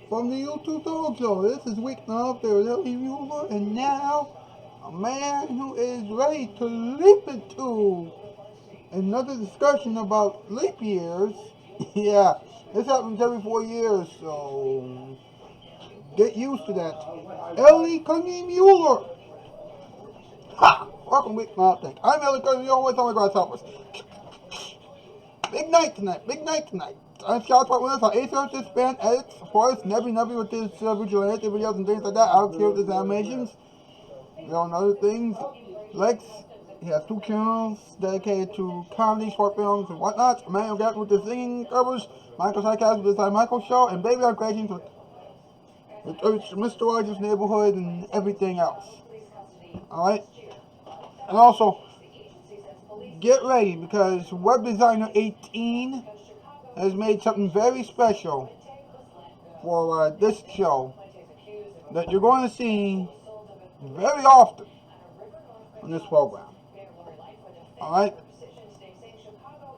from the YouTube Dojo. This is Weeknight. There is Ellie Muller, and now a man who is ready to leap into another discussion about leap years. Yeah, this happens every 4 years, so get used to that. Ellie Muller. Ha! Welcome Weeknight. I'm Ellie Muller with all my grasshoppers. Big night tonight, big night tonight. I'm Shoutout Spotlight on ASOS, this band edits, of course, Nebby with his vigilante videos and things like that. I don't care with his animations. You know, and other things. Lex, he has 2 channels dedicated to comedy, short films, and whatnot. Emmanuel Gatt with the singing covers. Michael Sarcasm with his Michael Show. And Baby on Creations with Mr. Rogers' Neighborhood and everything else. Alright? And also, get ready because Web Designer 18 has made something very special for this show that you're going to see very often on this program. Alright?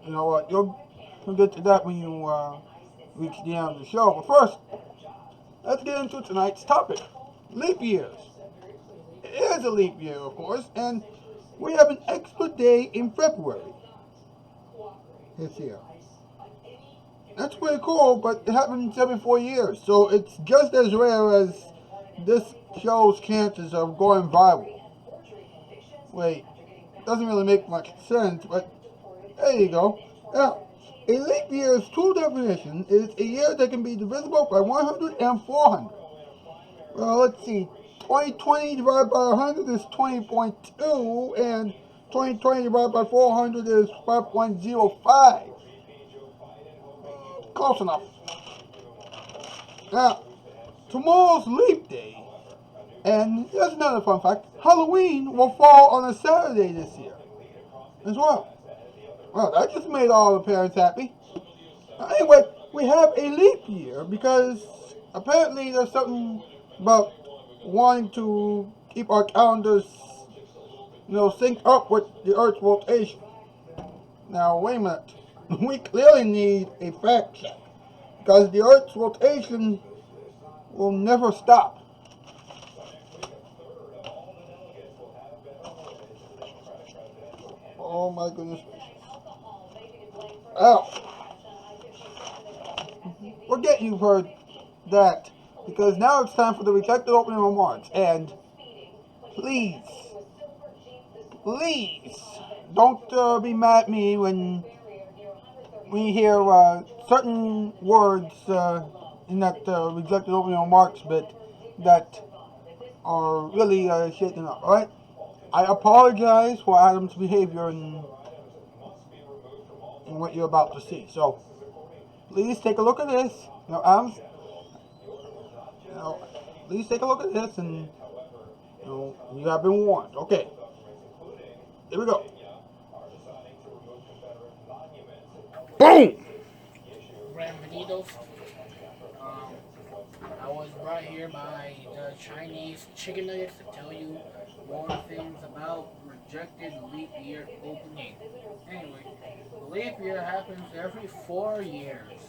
You know what? You'll get to that when you reach the end of the show. But first, let's get into tonight's topic. Leap years. It is a leap year, of course, and we have an extra day in February this year. That's pretty cool, but it happens every 4 years, so it's just as rare as this show's chances of going viral. Wait, doesn't really make much sense, but there you go. Now, a leap year's true definition is a year that can be divisible by 100 and 400. Well, let's see. 2020 divided by 100 is 20.2, and 2020 divided by 400 is 5.05. Close enough. Now, tomorrow's leap day, and here's another fun fact, Halloween will fall on a Saturday this year as well. Well, that just made all the parents happy. Anyway, we have a leap year because apparently there's something about wanting to keep our calendars, synced up with the Earth's rotation. Now, wait a minute. We clearly need a fact check because the Earth's rotation will never stop. Oh my goodness. Ow. Forget you've heard that, because now it's time for the rejected opening remarks. And please, don't be mad at me when you hear certain words in that rejected opening remarks bit that are really shaken up, alright? I apologize for Adam's behavior in what you're about to see. So, please take a look at this. Adam's, please take a look at this, and you have been warned. Okay, here we go. Boom! Bienvenidos. I was brought here by the Chinese chicken nuggets to tell you more things about rejected leap year opening. Anyway, the leap year happens every 4 years,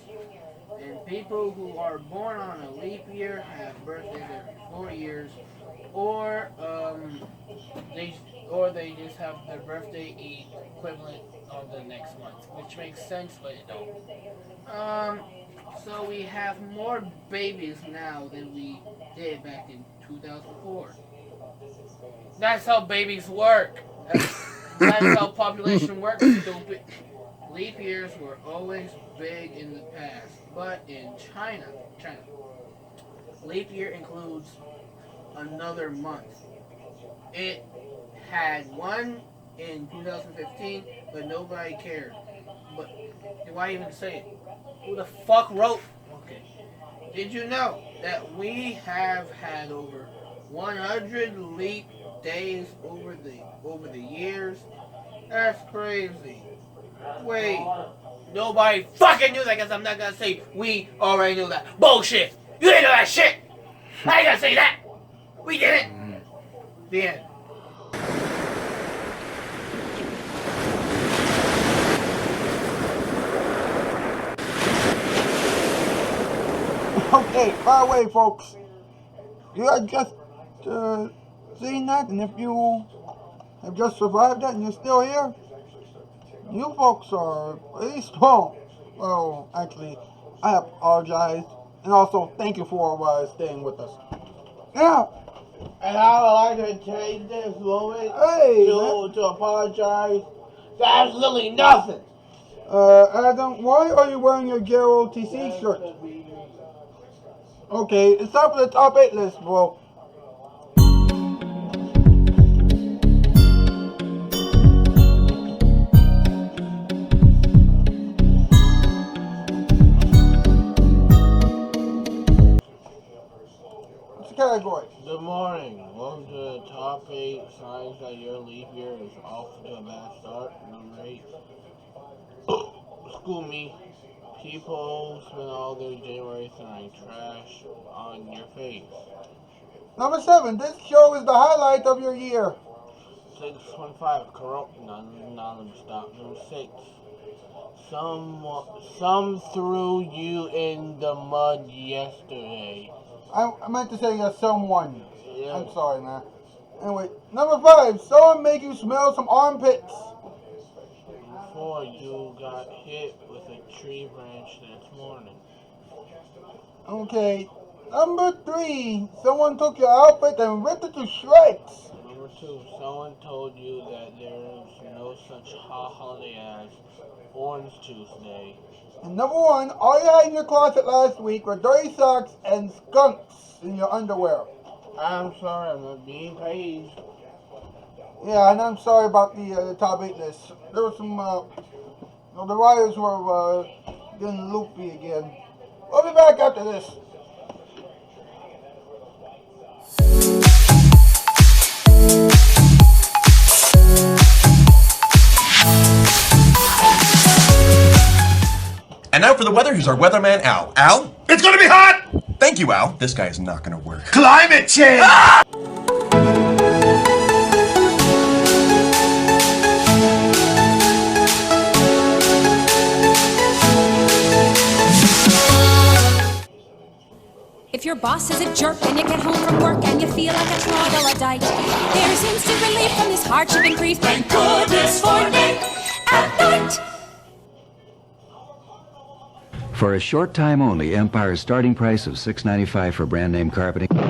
and people who are born on a leap year have birthdays every 4 years, or they just have their birthday equivalent of the next month, which makes sense, but it don't. So we have more babies now than we did back in 2004. That's how babies work. That's how population works, stupid. Leap years were always big in the past, but in China, leap year includes another month. It had one in 2015, but nobody cared. But why even say it? Who the fuck wrote? Okay. Did you know that we have had over 100 leap days over the years? That's crazy. Wait, nobody fucking knew that, because I'm not gonna say we already knew that. Bullshit! You didn't know that shit! I ain't gonna say that! We did it! The end. Okay, by the way, folks, you have just seen that, and if you have just survived that and you're still here, you folks are pretty strong. Well, actually, I apologize, and also thank you for staying with us. Yeah. And I would like to take this moment to apologize for absolutely nothing. Adam, why are you wearing your JLTC shirt? Okay, it's time for the top 8 list, bro. What's the category? Good morning. Welcome to the top 8 signs that your leap year is off to a bad start. Number 8. School me. People spend all their January throwing trash on your face. Number 7. This show is the highlight of your year. 615. Non-stop. Number 6. Some threw you in the mud yesterday. I meant to say someone. Yeah. I'm sorry, man. Anyway, number 5. Someone make you smell some armpits. 4. You got hit with a tree branch this morning. Okay. Number 3. Someone took your outfit and ripped it to shreds. Number 2. Someone told you that there's no such holiday as Orange Tuesday. And number 1. All you had in your closet last week were dirty socks and skunks in your underwear. I'm sorry, I'm not being paid. Yeah, and I'm sorry about the top 8 list. There was some, the writers were getting loopy again. We'll be back after this. And now for the weather, here's our weatherman, Al. Al? It's gonna be hot! Thank you, Al. This guy is not gonna work. Climate change! Ah! If your boss is a jerk and you get home from work and you feel like a troglodyte, there's instant relief from this hardship and grief. Thank goodness for Nick at Night. For a short time only, Empire's starting price of $6.95 for brand name carpeting will be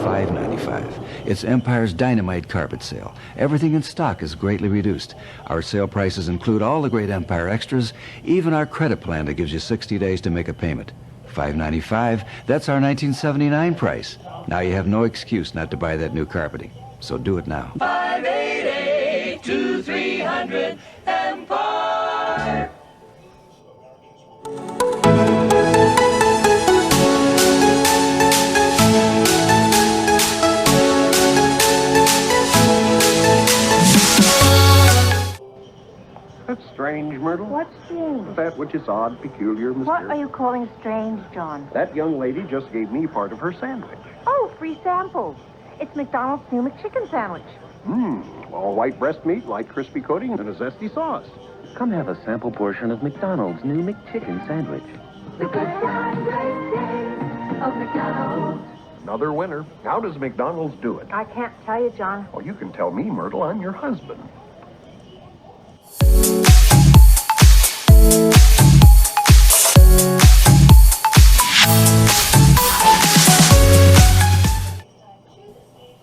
$5.95. It's Empire's Dynamite Carpet Sale. Everything in stock is greatly reduced. Our sale prices include all the great Empire extras, even our credit plan that gives you 60 days to make a payment. $5.95, that's our 1979 price. Now you have no excuse not to buy that new carpeting. So do it now. 588-2300 Empire. That's strange, Myrtle. What's strange? That which is odd, peculiar, mysterious. What are you calling strange, John? That young lady just gave me part of her sandwich. Oh, free samples. It's McDonald's new McChicken sandwich. All white breast meat, light crispy coating, and a zesty sauce. Come have a sample portion of McDonald's new McChicken sandwich. The good time, great day of McDonald's. Another winner. How does McDonald's do it? I can't tell you, John. Well, you can tell me, Myrtle. I'm your husband.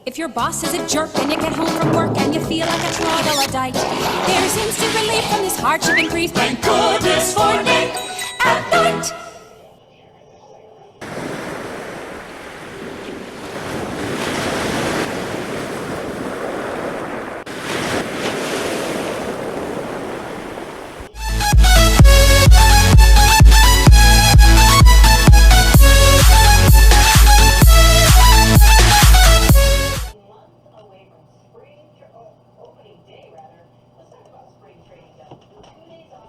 If your boss is a jerk and you get home from work and you feel like a troglodyte, there's instant relief from this hardship and grief. Thank goodness for Nick at Night.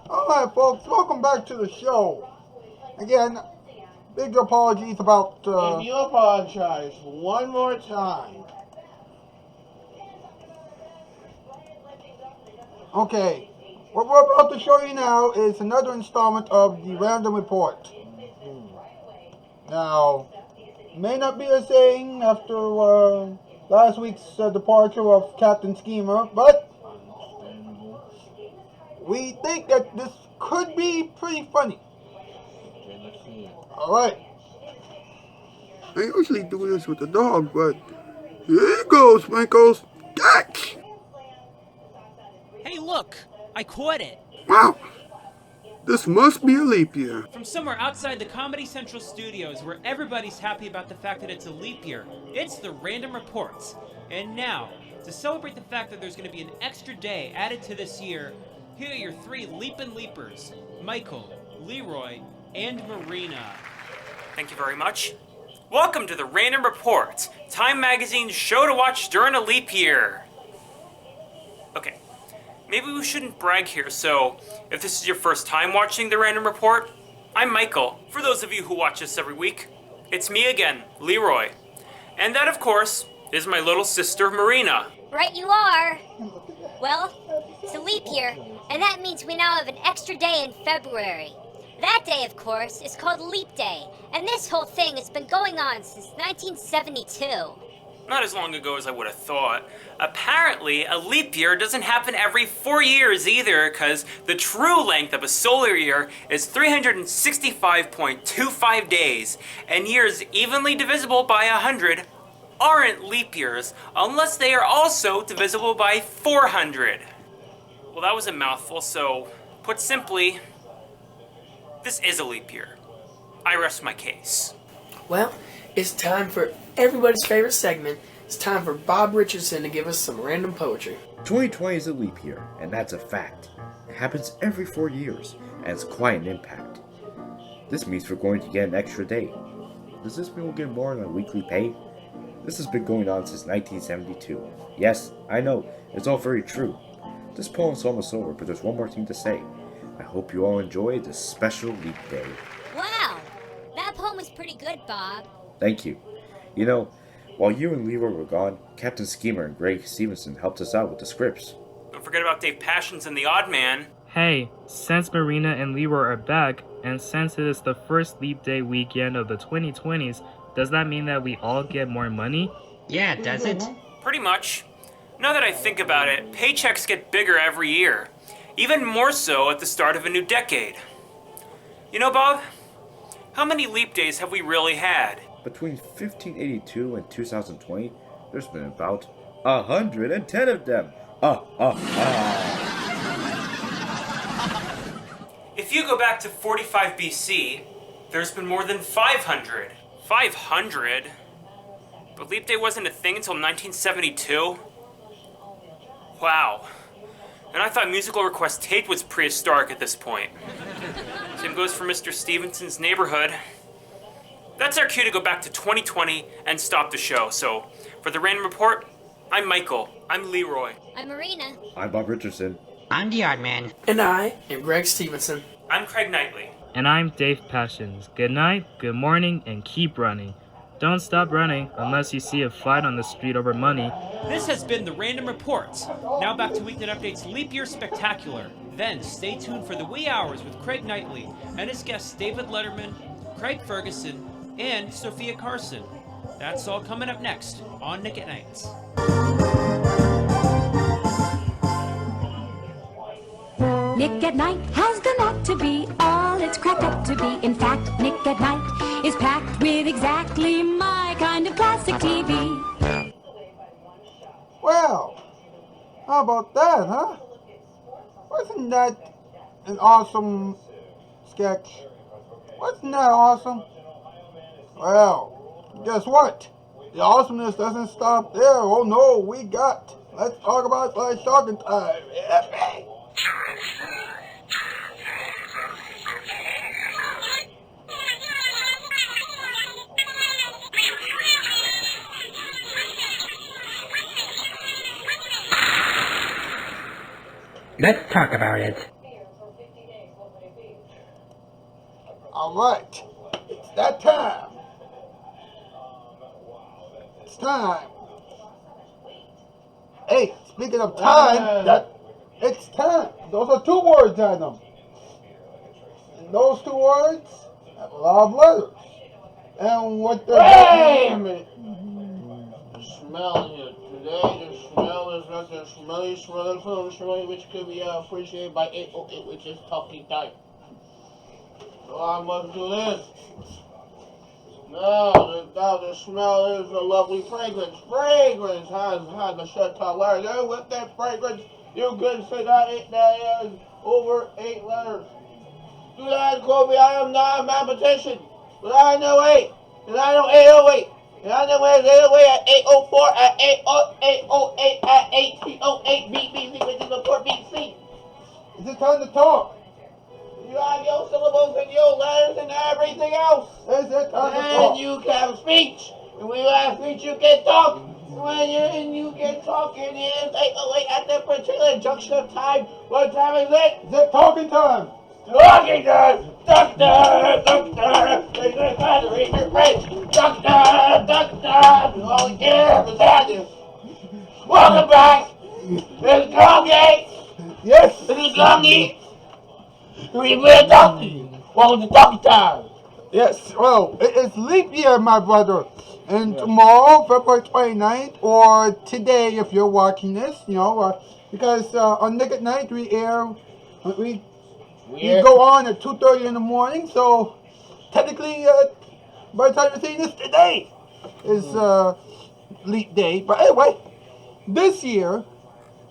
Alright, folks, welcome back to the show. Again, big apologies about... If you apologize one more time. Okay, what we're about to show you now is another installment of the Random Report. Now, may not be the same after last week's departure of Captain Schemer, but we think that this could be pretty funny. Alright. I usually do this with the dog, but here you go, Sprinkles. Catch! Hey, look! I caught it! Wow. This must be a leap year. From somewhere outside the Comedy Central studios where everybody's happy about the fact that it's a leap year, it's the Random Reports. And now, to celebrate the fact that there's going to be an extra day added to this year, here are your three Leapin' Leapers, Michael, Leroy, and Marina. Thank you very much. Welcome to the Random Report, Time Magazine's show to watch during a leap year. Okay, maybe we shouldn't brag here, so if this is your first time watching the Random Report, I'm Michael. For those of you who watch us every week, it's me again, Leroy. And that, of course, is my little sister, Marina. Right you are. Well, it's a leap year, and that means we now have an extra day in February. That day, of course, is called Leap Day, and this whole thing has been going on since 1972. Not as long ago as I would have thought. Apparently, a leap year doesn't happen every 4 years either, because the true length of a solar year is 365.25 days, and years evenly divisible by 100 aren't leap years unless they are also divisible by 400. Well, that was a mouthful, so put simply, this is a leap year. I rest my case. Well, it's time for everybody's favorite segment. It's time for Bob Richardson to give us some random poetry. 2020 is a leap year, and that's a fact. It happens every 4 years, and it's quite an impact. This means we're going to get an extra day. Does this mean we'll get more than weekly pay? This has been going on since 1972. Yes, I know, it's all very true. This poem's almost over, but there's one more thing to say. I hope you all enjoy this special leap day. Wow, that poem was pretty good, Bob. Thank you. You know, while you and Leroy were gone, Captain Schemer and Greg Stevenson helped us out with the scripts. Don't forget about Dave Passions and the Odd Man. Hey, since Marina and Leroy are back, and since it is the first Leap Day weekend of the 2020s, does that mean that we all get more money? Yeah, does it? Pretty much. Now that I think about it, paychecks get bigger every year. Even more so at the start of a new decade. You know, Bob, how many leap days have we really had? Between 1582 and 2020, there's been about 110 of them. If you go back to 45 BC, there's been more than 500. 500? But leap day wasn't a thing until 1972? Wow. And I thought musical request tape was prehistoric at this point. Same goes for Mr. Stevenson's Neighborhood. That's our cue to go back to 2020 and stop the show. So, for the Random Report, I'm Michael. I'm Leroy. I'm Marina. I'm Bob Richardson. I'm the Odd Man. And I am Greg Stevenson. I'm Craig Knightley. And I'm Dave Passions. Good night, good morning, and keep running. Don't stop running unless you see a fight on the street over money. This has been the Random Report. Now back to Weeknight Update's Leap Year Spectacular. Then stay tuned for the wee hours with Craig Knightley and his guests David Letterman, Craig Ferguson, and Sophia Carson. That's all coming up next on Nick at Night. Nick at Night has the knack to be all it's cracked up to be. In fact, Nick at Night is packed with exactly my kind of classic TV. Well, how about that, huh? Wasn't that an awesome sketch? Wasn't that awesome? Well, guess what? The awesomeness doesn't stop there. Oh no, let's talk about talking time. Yeah. Let's talk about it. Alright, it's that time. It's time. Hey, speaking of time, it's time. Those are 2 words, Adam. And those 2 words have a lot of letters. And what the... Wait a minute! The smell here today, the smell is not the smelly, which could be appreciated by 808, which is talking time. So I must do this. Now the smell is a lovely fragrance. Fragrance has the Shoutout letters. And with that fragrance, you can say that it is over 8 letters. Do not quote me, I am not a mathematician. But I know 8. And I know 808. And I know 808 at 804, at 808, at 1808, BC, which is the port BC. Is it time to talk? You have your syllables and your letters and everything else. Is it time to And talk? you can have speech. And when you have speech, you can talk. When you can talk, it is 808 at that particular junction of time. What time is it? Is it talking time? Talking time! Doctor! They're gonna try to read your brain! Doctor! All we care is that is. Welcome back! It's Gongi! Yes! It's Gongi! We've been talking! Welcome to talking time! Yes, well, it's leap year, my brother. And tomorrow, February 29th, or today if you're watching this, because on Nick at Night we go on at 2:30 in the morning, so technically, by the time you're seeing this today, is leap day. But anyway, this year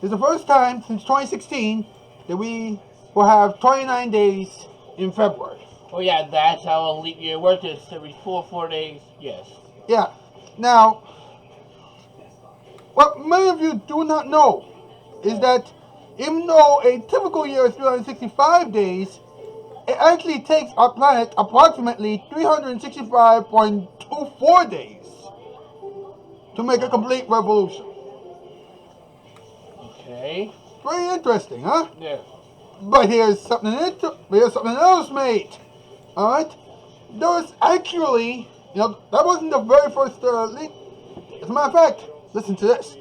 is the first time since 2016 that we will have 29 days in February. Oh yeah, that's how a leap year works. It's every 4 days. Yes. Yeah. Now, what many of you do not know is that even though a typical year is 365 days, it actually takes our planet approximately 365.24 days to make a complete revolution. Okay. Very interesting, huh? Yeah. But here's something else, mate. All right. There was actually, that wasn't the very first leap. As a matter of fact, listen to this.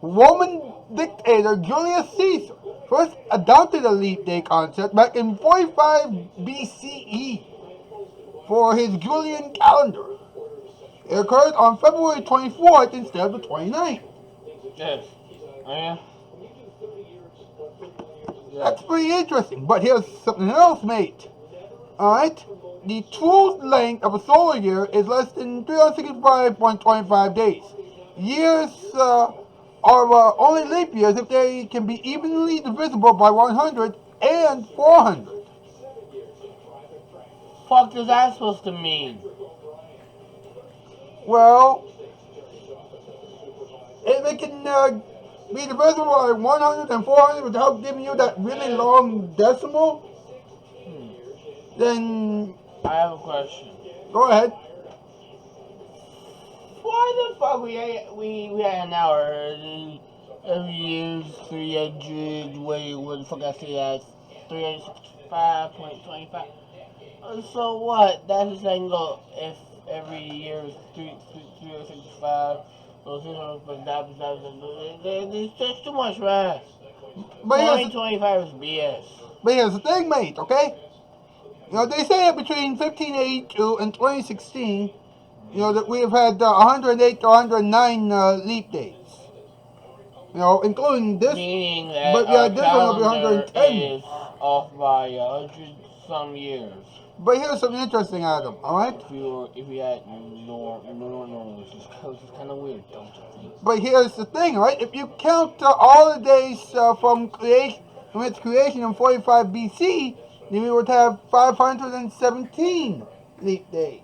Roman dictator Julius Caesar first adopted a leap day concept back in 45 BCE for his Julian calendar. It occurred on February 24th instead of the 29th. Yes. Oh yeah. That's pretty interesting. But here's something else, mate. Alright? The true length of a solar year is less than 365.25 days. Years are only leap years if they can be evenly divisible by 100 and 400. Fuck is that supposed to mean? Well, if it can be divisible by 100 and 400 without giving you that really long decimal, then... I have a question. Go ahead. Why the fuck we had an hour every year's 300, wait, what the fuck I say that, 365.25. So what? That's the same goal. If every year is 365, so it's just too much, man. 2025 is BS. But here's the thing, mate, okay? They say that between 1582 and 2016, that we have had 108 to 109 leap days. Including this. Meaning that but our this one will be calendar 110. is off by 100 some years. But here's something interesting, Adam, alright? If we had normal, which is kind of weird, don't you think? But here's the thing, right? If you count all the days from its creation in 45 BC, then we would have 517 leap days.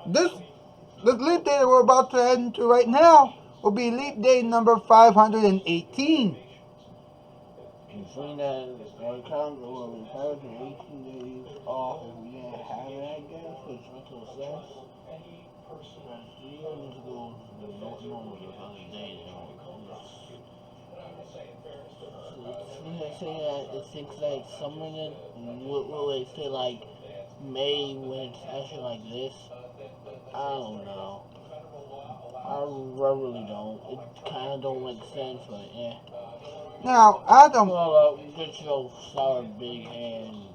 This leap day that we're about to head into right now will be leap day number 518. Between that, our calendar will be 518 days off if we didn't have it, I guess, which makes no sense. But 3 years ago, normally 100 days, say that it thinks like some of it will it say like May when it's actually like this? I don't know. I really don't. It kind of don't make sense, but yeah. Now, Adam. Well, get your sour big hand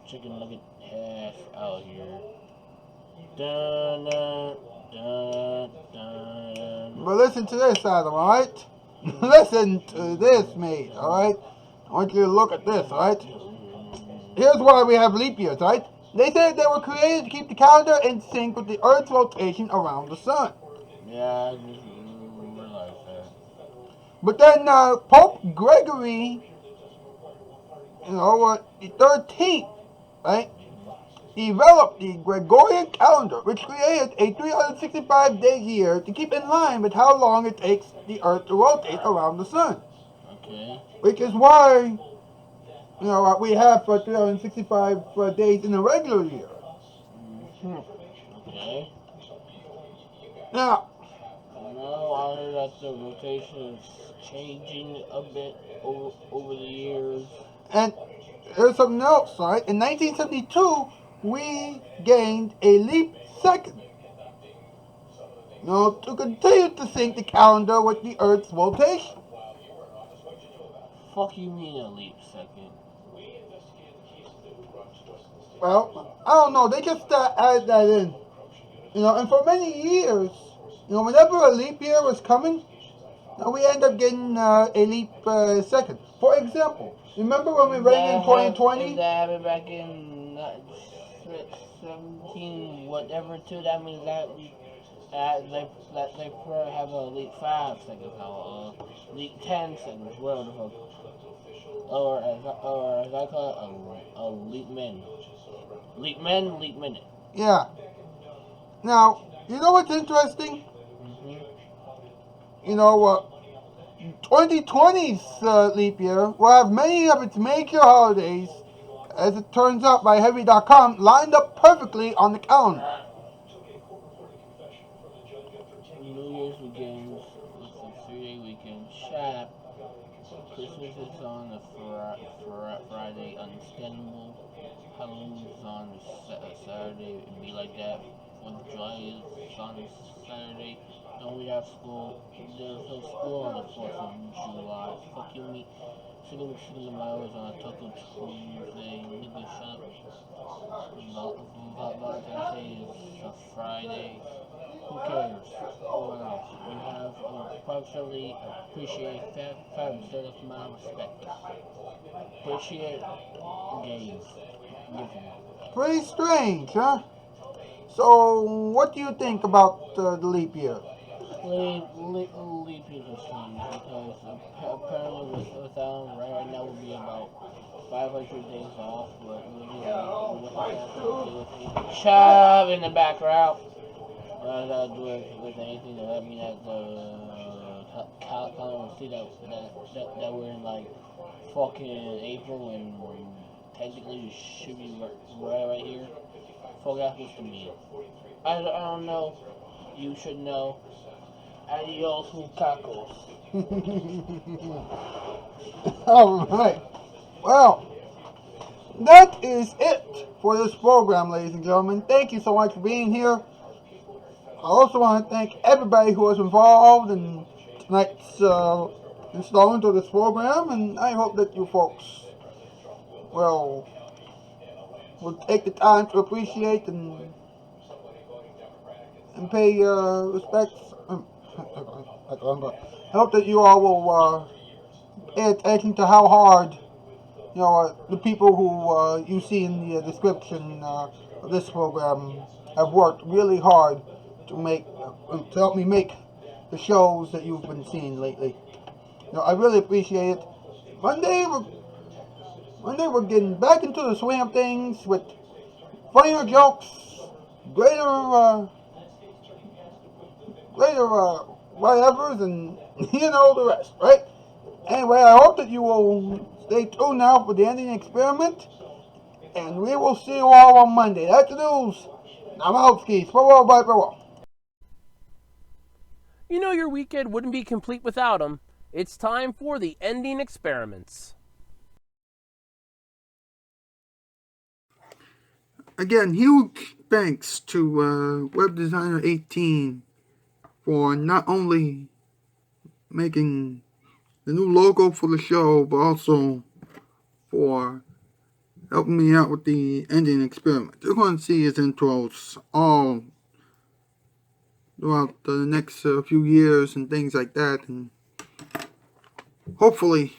chicken nugget ass out here. Dun, dun, dun, dun. But listen to this, Adam, alright? Listen to this, mate, alright? I want you to look at this, alright? Here's why we have leap years, right? They said they were created to keep the calendar in sync with the Earth's rotation around the sun. Yeah, I just realized that. But then Pope Gregory, the 13th, right, developed the Gregorian calendar, which created a 365-day year to keep in line with how long it takes the Earth to rotate around the sun. Okay. Which is why, we have 365 days in a regular year. Okay. Now, I heard that the rotation is changing a bit over the years. and there's something else, right? In 1972, we gained a leap second. To continue to sync the calendar with the Earth's rotation. Fuck you mean a leap second? Well, I don't know. They just added that in. And for many years, whenever a leap year was coming, we end up getting a leap second. For example, remember when we ran in 2020? If that happened back in 17 whatever too, that means that they probably have a leap 5 seconds now, leap 10 seconds, whatever the fuck. Or as I call it, a leap min. Leap min, leap minute. Yeah. Now, you know what's interesting? 2020's leap year will have many of its major holidays, as it turns out by Heavy.com, lined up perfectly on the calendar. New Year's begins with a 3-day weekend. Shut up. Christmas is on a Friday, understandable. Halloween is on a Saturday, it'd be like that. 4th of July is on a Saturday. Then we have school. There's no school on the 4th of July. Fuck you, me. Sitting my hours on a Taco Tuesday. Nigga, shut up. Valentine's Day is a Friday. Who cares? We have partially appreciate five instead of my respect. Appreciate gays. Pretty strange, huh? So, what do you think about the leap year? Leap year is strange because apparently without right now would be about 500 days off. Shut up in the background. I gotta do it with anything to let me that the calendar will see that we're in like fucking April and technically we should be right here. Fuck happens to me. I don't know. You should know. Adios, muchachos. Alright. Well, that is it for this program, ladies and gentlemen. Thank you so much for being here. I also want to thank everybody who was involved in tonight's installment of this program, and I hope that you folks will take the time to appreciate and pay respects. I hope that you all will pay attention to how hard the people who you see in the description of this program have worked really hard to help me make the shows that you've been seeing lately. I really appreciate it. Monday we're getting back into the swing of things with funnier jokes, greater whatevers, and the rest, right? Anyway, I hope that you will stay tuned now for the ending experiment, and we will see you all on Monday. That's the news. I'm out, skis. Farewell, bye, farewell. You know your weekend wouldn't be complete without them. It's time for the ending experiments. Again, huge thanks to Web Designer 18 for not only making the new logo for the show, but also for helping me out with the ending experiment. You're going to see his intros all throughout the next few years and things like that, and hopefully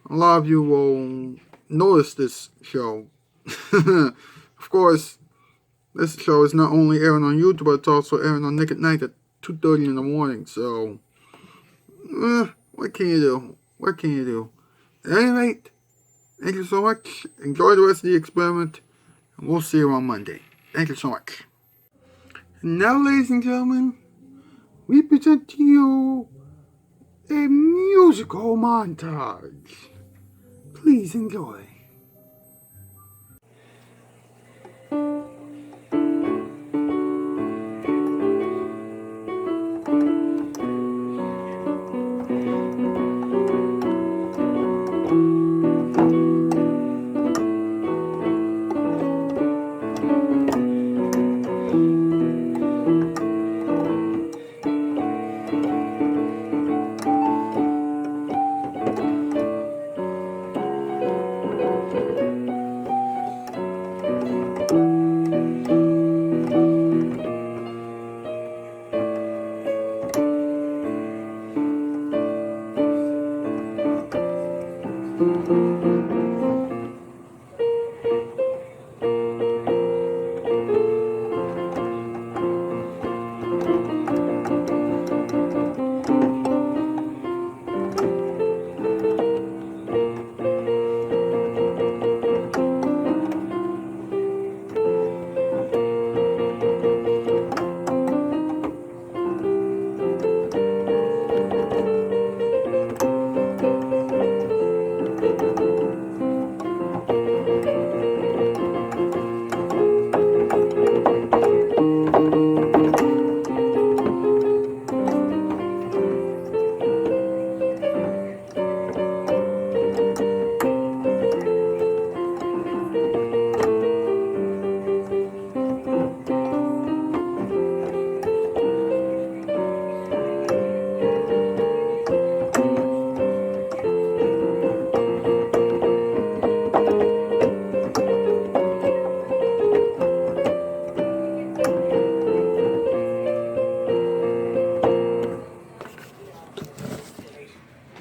a lot of you will notice this show. Of course, this show is not only airing on YouTube, but it's also airing on Nick at Night at 2:30 in the morning, so what can you do? What can you do? At any rate, thank you so much. Enjoy the rest of the experiment, and we'll see you on Monday. Thank you so much. And now, ladies and gentlemen, we present to you a musical montage. Please enjoy.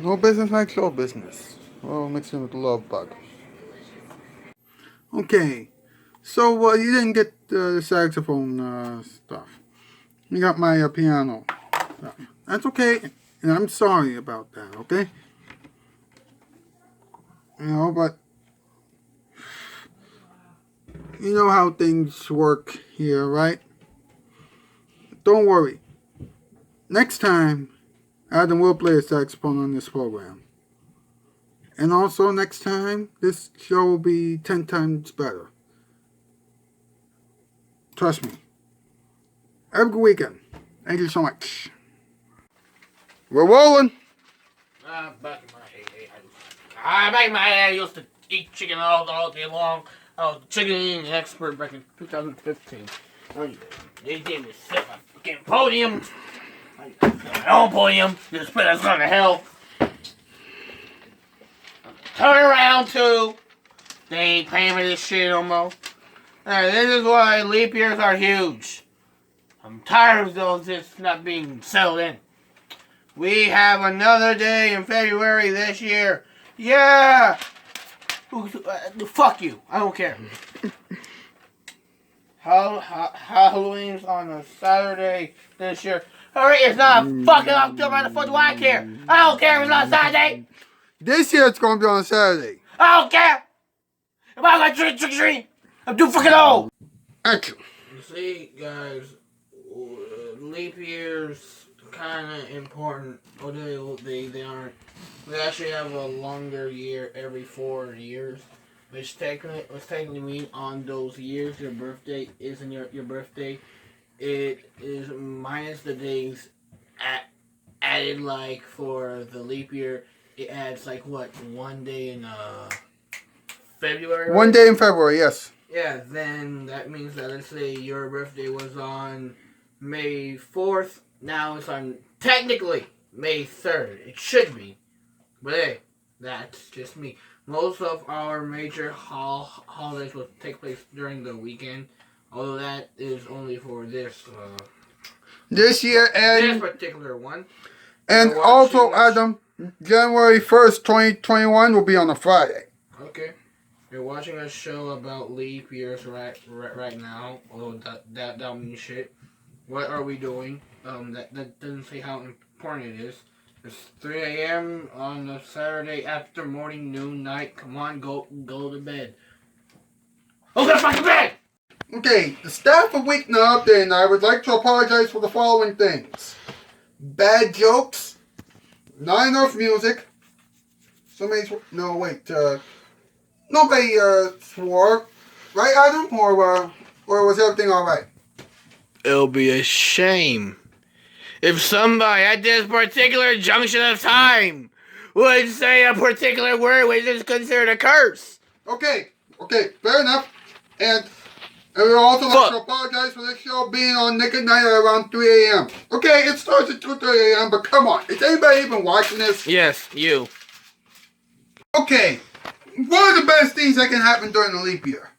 No business like show business. Well, mixed in with the love bug. Okay, so you didn't get the saxophone stuff. You got my piano. That's okay, and I'm sorry about that, okay? You know, but you know how things work here, right? Don't worry. Next time, Adam will play a saxophone on this program. And also next time, this show will be 10 times better. Trust me. Have a good weekend. Thank you so much. We're rolling. Back in my day, I used to eat chicken all day long. I was a chicken eating expert back in 2015. They gave me sit on a fucking podium. My own podium. Just put us on to hell. Turn around too. They ain't paying me this shit no more. This is why leap years are huge. I'm tired of those just not being settled in. We have another day in February this year. Yeah! Fuck you. I don't care. Halloween's on a Saturday this year. Alright, it's not a fucking October. How the fuck do I care? I don't care if it's not a Saturday. This year it's going to be on a Saturday. I don't care. If I got trick or treat, I'm too fucking old. Action. You see, guys, leap years kind of important. Oh, they aren't. We actually have a longer year every 4 years, which technically means on those years your birthday isn't your birthday. It is minus the days added, like for the leap year. It adds like what, 1 day in February? 1 day in February, yes. Yeah, then that means that, let's say your birthday was on May 4th. Now it's on, technically, May 3rd. It should be. But hey, that's just me. Most of our major holidays will take place during the weekend, although that is only for this year and this particular one. and also Adam, January 1st, 2021 will be on a Friday. Okay. You're watching a show about leap years right now. Although that don't mean shit. What are we doing? That doesn't say how important it is. It's 3 a.m. on a Saturday after morning, noon, night. Come on, go to bed. Go to fucking bed! Okay, the staff of Weeknight update and I would like to apologize for the following things. Bad jokes, not enough music, nobody swore, right Adam? Or was everything alright? It'll be a shame if somebody at this particular junction of time would say a particular word which is considered a curse. Okay, fair enough. And I would also like to apologize for this show being on Nick at Night at around 3 a.m. Okay, it starts at 2:30 a.m., but come on. Is anybody even watching this? Yes, you. Okay, one of the best things that can happen during the leap year.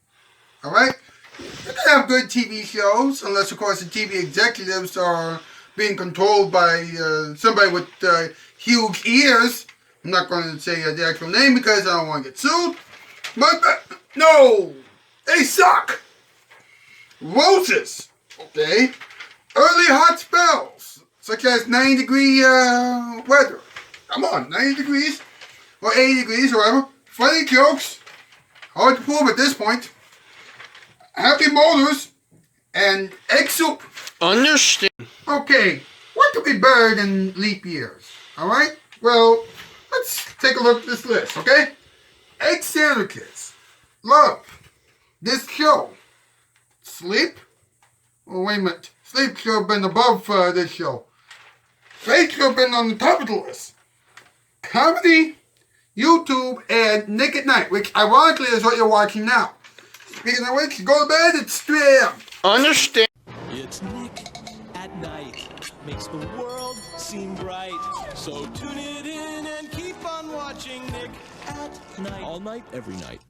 Alright? You can have good TV shows, unless, of course, the TV executives are being controlled by somebody with huge ears. I'm not going to say the actual name because I don't want to get sued. But, no! They suck! Roses, okay? Early hot spells, such as 90-degree weather. Come on, 90 degrees or 80 degrees or whatever. Funny jokes, hard to prove at this point. Happy motors and egg soup. Understand. Okay, what could be better than leap years? Alright? Well, let's take a look at this list, okay? Egg sandwiches. Love. This show. Sleep? Oh, wait a minute. Sleep should have been above this show. Faith should have been on the top of the list. Comedy, YouTube, and Nick at Night, which ironically is what you're watching now. Speaking of which, go to bed, it's 3 a.m. Understand. It's Nick at Night. Makes the world seem bright. So tune it in and keep on watching Nick at Night. All night, every night.